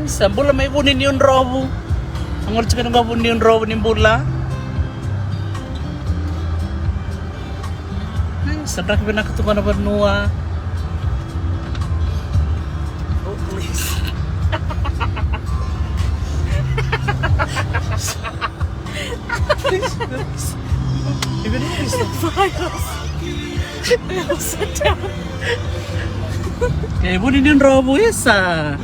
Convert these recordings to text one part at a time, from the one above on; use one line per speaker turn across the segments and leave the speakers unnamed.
Sa bula may bunin yung robo. Ang ulit ka nung bunin yung robo ng bula. Sa brak pinakatungan na banua.
Oh, please.
Even if it's not
I'll sit down.
kaya bunin yung robo isa.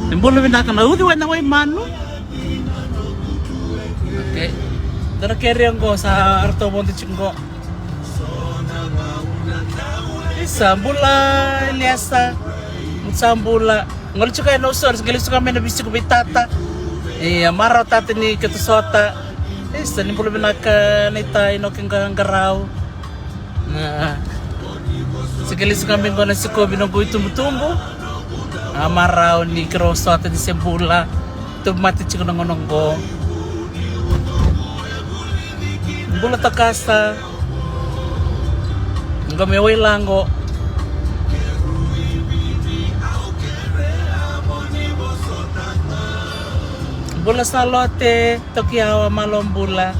Yung bula pinakanaudi na way mano. Okay. Tara carry ko sa Arto Bontiching ko. Isa bula Eliasa. Sa bula. Ngulit ko kaya no sir, galis ko kami na bisi ko bitata. Maraw tata ni Katusota. Isa ni bula pinaka nita inoking garaw. Sigalis kami ko na si Kobe nung buhay tumbo-tumbo. Maraw ni Katusota di Sebula. Tumati chiko ng ngononggo. Bula takasa. Gameway lango. Bula sa lote, Tokiawa malong bula.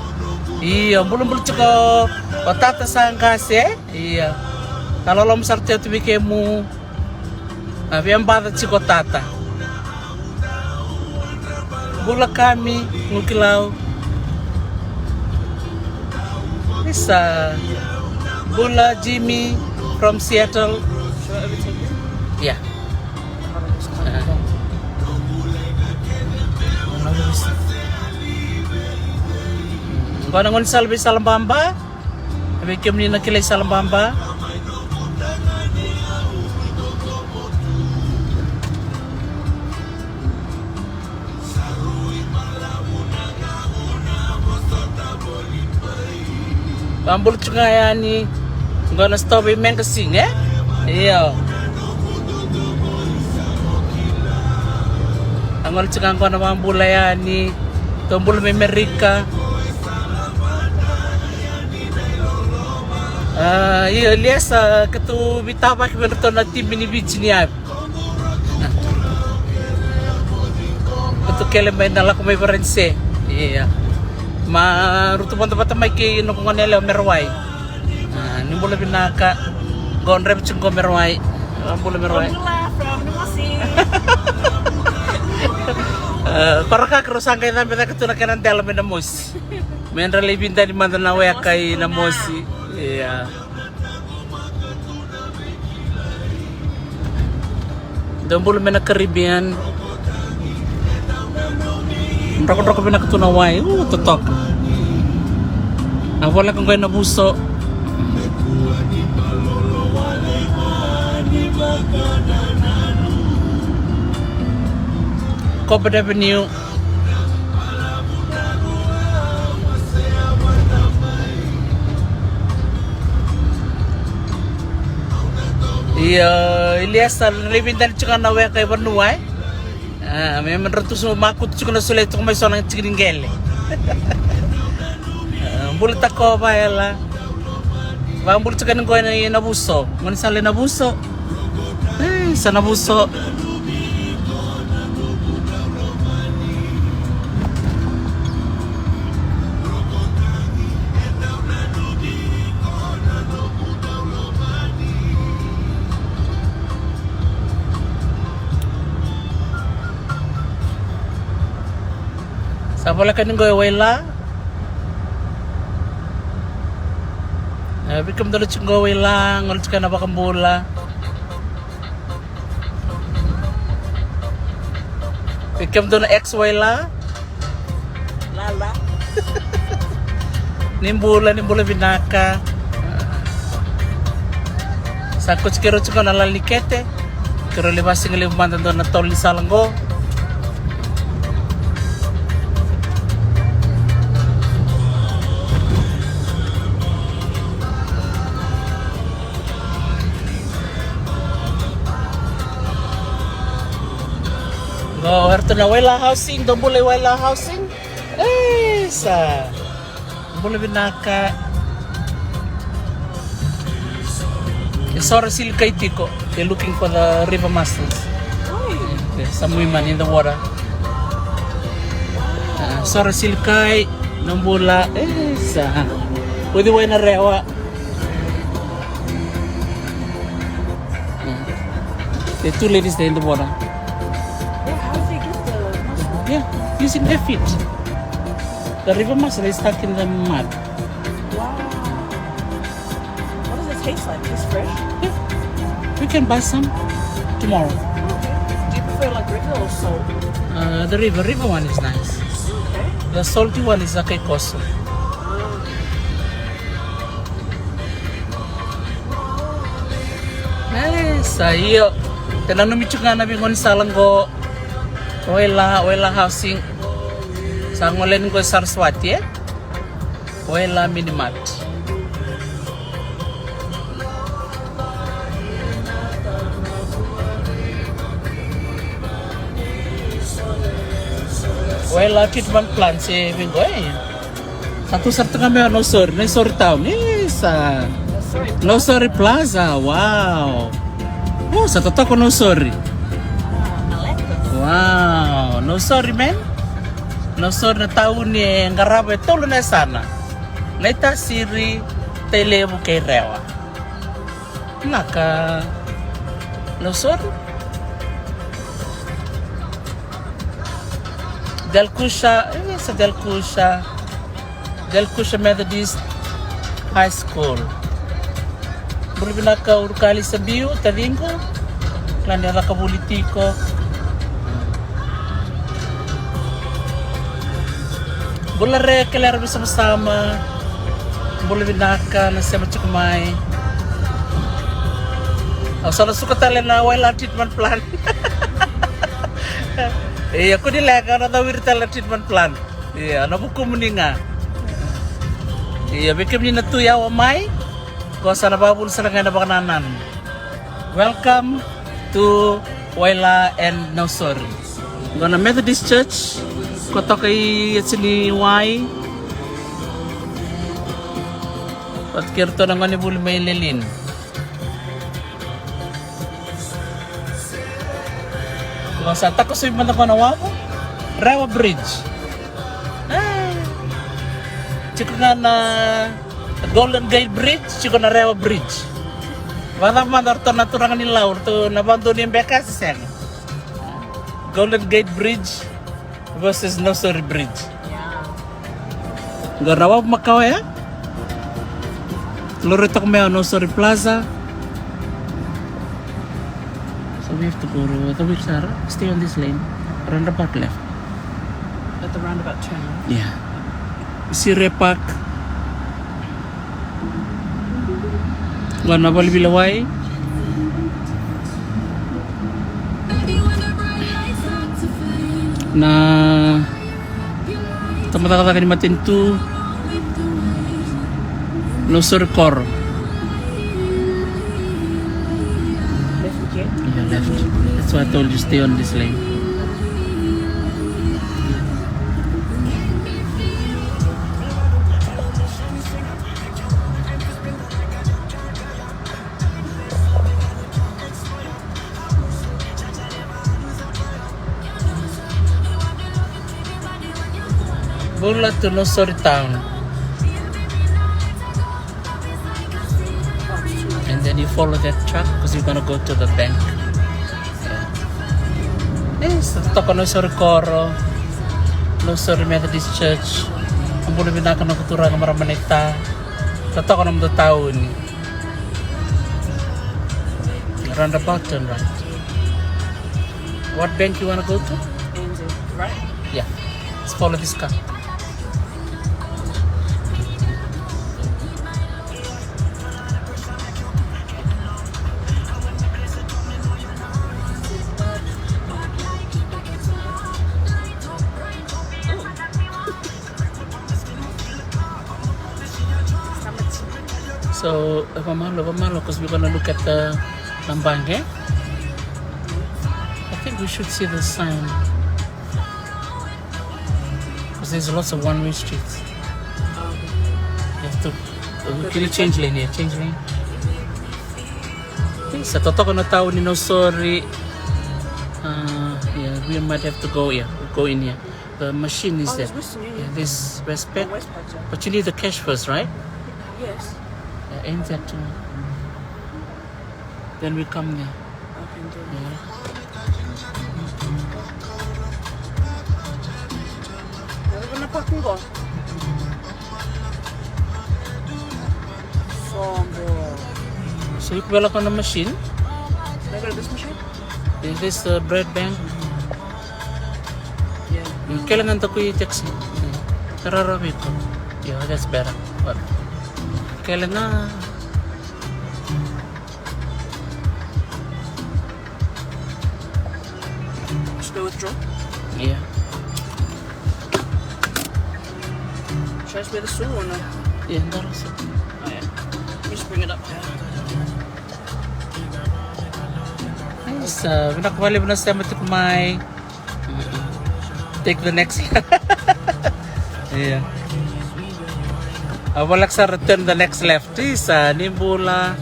Iya, bulong-bulong chiko. Otata sa angkase. Iya. Kalau lo masarte tu bikemu. Aviam bata chiko tata. Bula kami, ngukilaw. Isa. Bula Jimmy from Seattle. Yeah. Kau nangon salbi Salambamba? Abi kem ni nakilay Salambamba? Pambul juga ya ni. Gonna stop it men kasing Iya. Angol juga ko na pambula ya ni. Tombul Amerika. Iya lihat ketu bitapa kiberto na tim ini bijniab. Ketu kelemay na la ko may parense. Iya. Maruto po tempat may kay no kung kanila merway. Ni bola binaka gon rep chung ko merway. Bola merway.
From Numasi.
Para ka krusang kay na beta ketu na kanan dalam na mos. Men relibin tadi mantan nawe kay na mosi. Iya. Dombul mena Caribbean. Rokok-rokok pina ketunaway. Totok. Wala kang kayo nabuso. Cobb Avenue. Iya, Elias relibin tadi juga nawe kay Banuay. May menurut makut juga na sulit kung may sonang chikiningele. Bulit ako ba yala? Bang bulit juga nang na nabuso. Ngun sale nabuso. Sa nabuso. Sa pala ka nung gawela? Bikam dulu chung gawela, ngulit ka na ba kambula? Bikam dulu ex-wela?
Lala.
Nimbula binaka. Sa kutsikiro chung nalalikete. Kiro libasing libumantan doon na toli salanggo. Oh, harto na wala housing, dombole wala housing. Sa dombole binaka. Sorry sil kay tiko. They're looking for the river mussels.
Uy.
Some women in the water. Sora silkai nambula sa. Pwede way na rewa. The two ladies there in the water.
Yeah, how did they get the mushroom?
Yeah, using their feet. The river mussel is stuck in the mud.
Wow. What does it taste like? Just fresh?
Yeah. We can buy some tomorrow.
Do you prefer like river or salt?
The river one is nice.
Okay.
The salty one is akekoso. Sayo. Tenang numi juga nabi ngon salang go. Wela housing. Sangolen go Saraswati ya. Wela minimart. Wela treatment plan si bingo satu kami no sorry town isa. No sorry plaza. Wow. Oh, satu toko no sorry.
I like this.
Wow, no sorry man. No sorry na taon ni ngarabe tolo na sana. Naita siri telebu kay rewa. Naka no sorry. Delkusha Methodist High School. Boleh binaka urkali sa biu, tavingo. Klani ala ka politiko. Boleh rekelar bersama-sama. Boleh binaka na sama cukumay. Asal suka talen na wala treatment plan. Iya, aku dilaga na tawir tala treatment plan. Iya, nabuko muninga. Iya, bikin ni na tuya wa mai. Ko sana babul sarangay na bakananan. Welcome to Waila and Nausori. Gonna Methodist Church. Koto kay sini Wai. Pat kirto na ngani buli may lilin. Kung sa tako sa ibang ko na wako. Rewa Bridge. Chiko nga na Golden Gate Bridge, chiko na Rewa Bridge. Wala man to naturangan ni Laur to nabanto ni Mbeka sa Golden Gate Bridge versus Nausori Bridge.
Yeah.
Garawa Macau ya? Lorito ko may Nausori Plaza. So we have to go to the Wirsara. Stay on this lane. Roundabout left.
At the roundabout turn.
Yeah. Sire Park. Gana bali bilaway. Na tamata-kata ni Matintu Nausori Cor.
Left again.
Yeah, left. That's why I told you stay on this lane. Bula to Nausori town. And then you follow that track because you're gonna go to the bank. Yes, toko Nausori Coro, Nausori Methodist Church. Ang bula binaka na kutura ng maramanita. Toko ng taon. Roundabout turn right. What bank you wanna go to?
And right.
Yeah, let's follow this car. So, pamalo, because we're gonna look at the Lambange. I think we should see the sign. Because there's lots of one-way streets. You have to... can you change lane here? Change lane. Okay, sa totoo na tao ni Nausori. Yeah, we might have to go here. We'll go in here. The machine is
Oh,
there.
there's Western
Yeah,
Union.
this Westpac.
Oh, Westpac, yeah.
But you need the cash first, right?
Yes.
Yeah, ain't that too? Then we come there.
Okay, do it.
Yeah.
We're gonna park and go. Sombo.
So you can on the machine.
Can I go to this machine?
Is this the bread bank?
Yeah.
Kailangan to ko yung taxi. Kararabi ko. Yeah, that's better. But, kailan na?
Should I withdraw?
Yeah.
Should I just pay the store or no?
Yeah, that'll so.
Oh, yeah. Let me just bring it up here.
Nice. Pinakawali mo na sa matik may. Take the next. Yeah. Walak sa return the next left. Isa, Nimbula.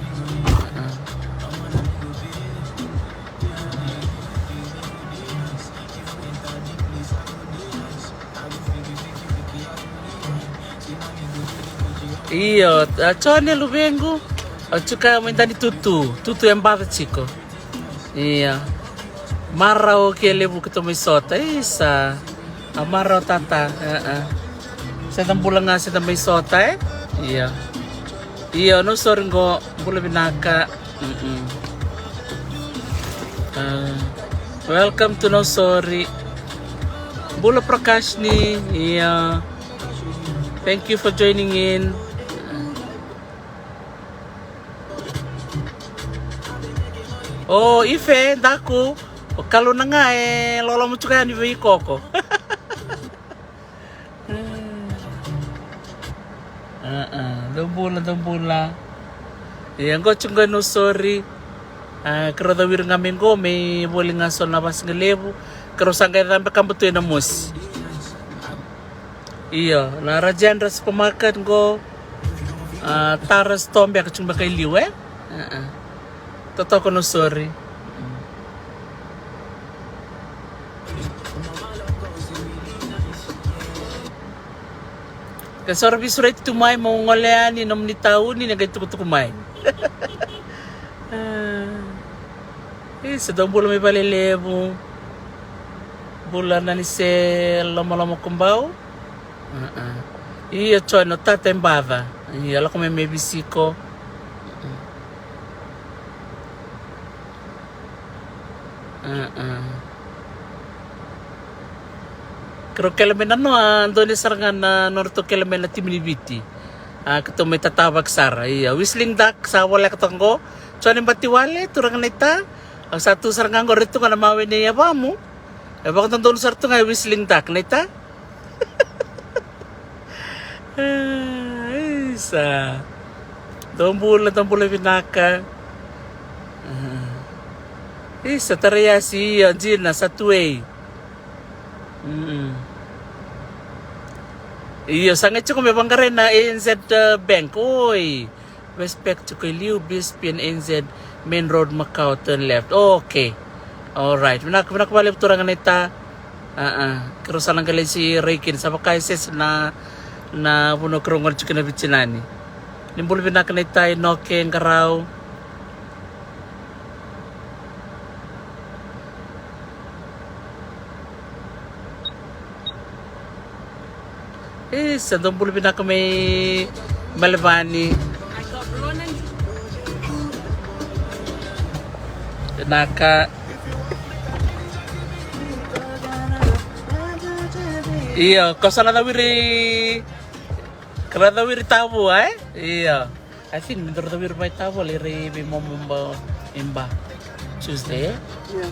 Iyo, chone lubengu. Chuka mwendani tutu embada chico. Iya. Marau kelebu ketemu isota. Isa. Marau tata. Sedang bulan nga sedang may isota eh. Iya. Iya, no sorry ngo bulan binaka. Welcome to No Sorry. Bula Prakash ni. Iya. Thank you for joining in. Oh, Ife, daku. Kalau na nga eh, lola mo chuka ni Vei Coco. Dambula. Yang go chunga No Sorry. Kero da wir ngamen go may boli nga sol na bas ngelebu. Kero sangay tambe kambuto na mus. Iya, na rajan ras pemakan go. Taras tombe ka chunga kay liwe. Totoo ko No Sorry. Kasar bisurat tumay mo ngolean ni nom ni taon ni nagayto kumay. Sedang bulan may balilebo. Bulan na ni sel lama-lama kumbao. Iya choy no tatembada. Iya la ko may bisiko. Kero kelemen ano andoni sarangan na norto kelemen na timinibiti. Kato may tatawag sara. Iya, whistling duck sa wala katanggo. Chonin batiwale turang nita. Ang satu sarangan ko rito nga namawin niya ba mo. Bakit nandun sarto nga whistling duck nita? Isa. Dombula pinaka. Isa tariya si Gina sa tuway. Iyo, sangat cukup memang karena ANZ Bank. Oi, respect to Liu Bispin ANZ Main Road Macau turn left. Okay, alright. Nak balik turangan neta. Kerusalan kali si Rekin sama kaises na puno kerungan cukup na bicinani. Nimbul binak neta inoke karau. Sedang bulu bina kami Malvani. Naka. Iya, kau salah tawiri. Kalau tawiri tahu, Iya. I think menurut tawiri may tahu liri bimomba imba Tuesday.
Yeah.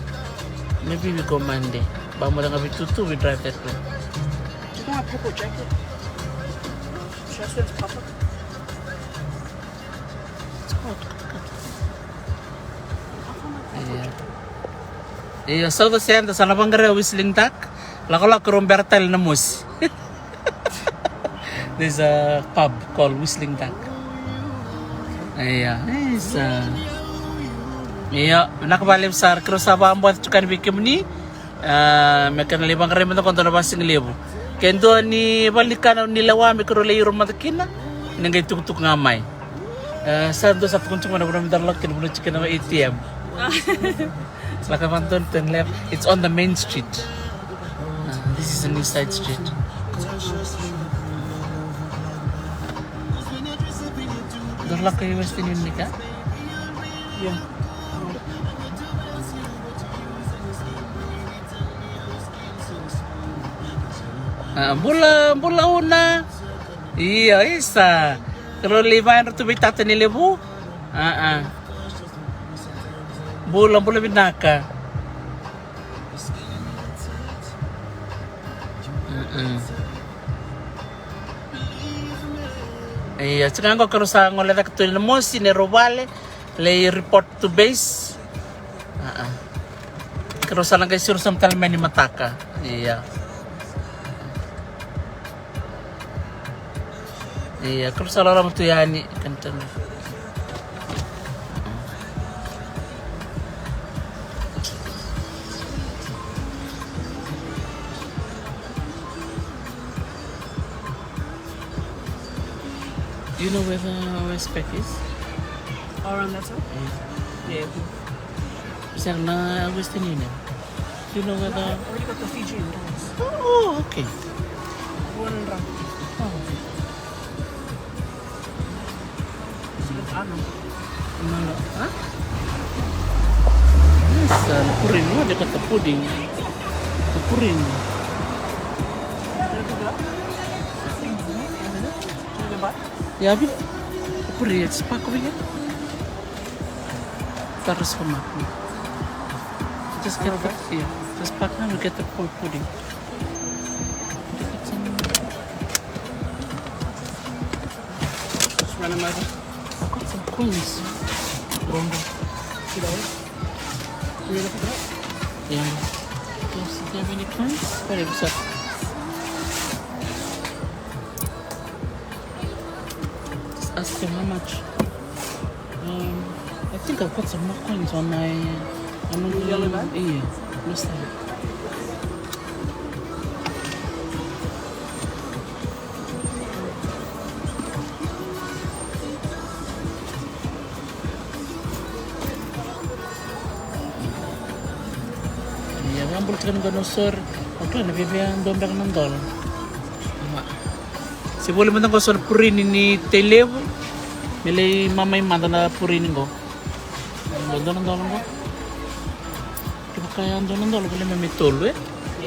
Maybe we go Monday. Bamu dengan bitutu we drive that way.
Do you want a purple jacket? Should I swim to Papa?
Iya, so kasi anda sa labangare whistling duck. Lako Rombertel na mus. There's a pub called Whistling Duck. Iya, iya. Iya, nakabalim sa krosaba ang buhat chukan bikim ni. Mekan libang kare mento konto na basing libo. Kendo ni balikan ni lawami ko role rumah kina nangay tuk ngamay. Sando sa kuntung mana belum darlok kin belum chicken nama ATM. Laka manton ten left. It's on the main street. This is a new side street. Darlok kayo West Union ni ka?
Yeah.
Bula una. Iya, isa. Kalau lima tu bitata ni lebu. Bula binaka. Iya, sekarang kalau sa ngoleh tak tu ni mosi ni robale, lay report to base. Kalau sa lang kay sur samtal ni mataka. Iya. Iya, kalau salah orang tu yani kantan. Do you know where the Westpac is?
Around that side? Yeah.
Bisa na Western Union. Do you know where the?
Already got the Fiji in doors.
Oh, okay.
One round.
Oh.
Ano?
Mana? Hah? Bisa, puring mo dia kata puding. Puring. Ya, bil. Puring, sepak ko ya. Terus kemak. Just get that, yeah. Just pack na, we get the pudding.
Just random over.
Got some coins. Rondo.
$2. You looking for that?
Yeah. Do you have any coins? Very besar. Just ask him how much. I think I've got some more coins on my.
The yellow bag?
Yeah. What's that? Ambul kan ganosor, okay na bibiyang dombek ng dol. Si boleh mentang kosor purin ini telev, milay mamay manda na purin ko. Dondo ng dol ko. Kaya kaya dondo ng dol boleh mamitol eh.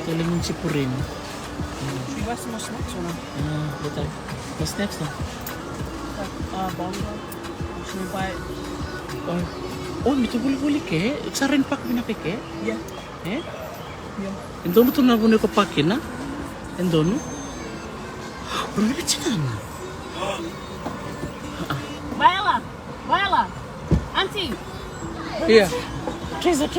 Tele mun si purin.
Should we buy some more snacks or not?
Betul. What's next now?
Bongo. Should we buy?
Oh, itu boleh ke? Sarin pak binapike?
Yeah.
Eh?
Yeah.
Endono tu na puno ko pakin na? Endono? Berapa cikan?
Viola, auntie.
Iya.
Treza.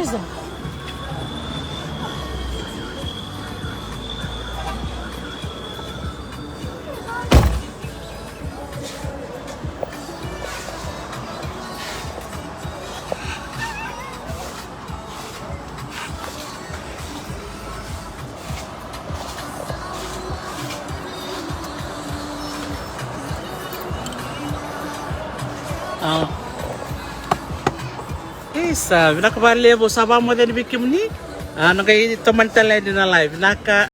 Isa, nakabali mo sa mo din bikim ni. Ano kay teman talay din na live.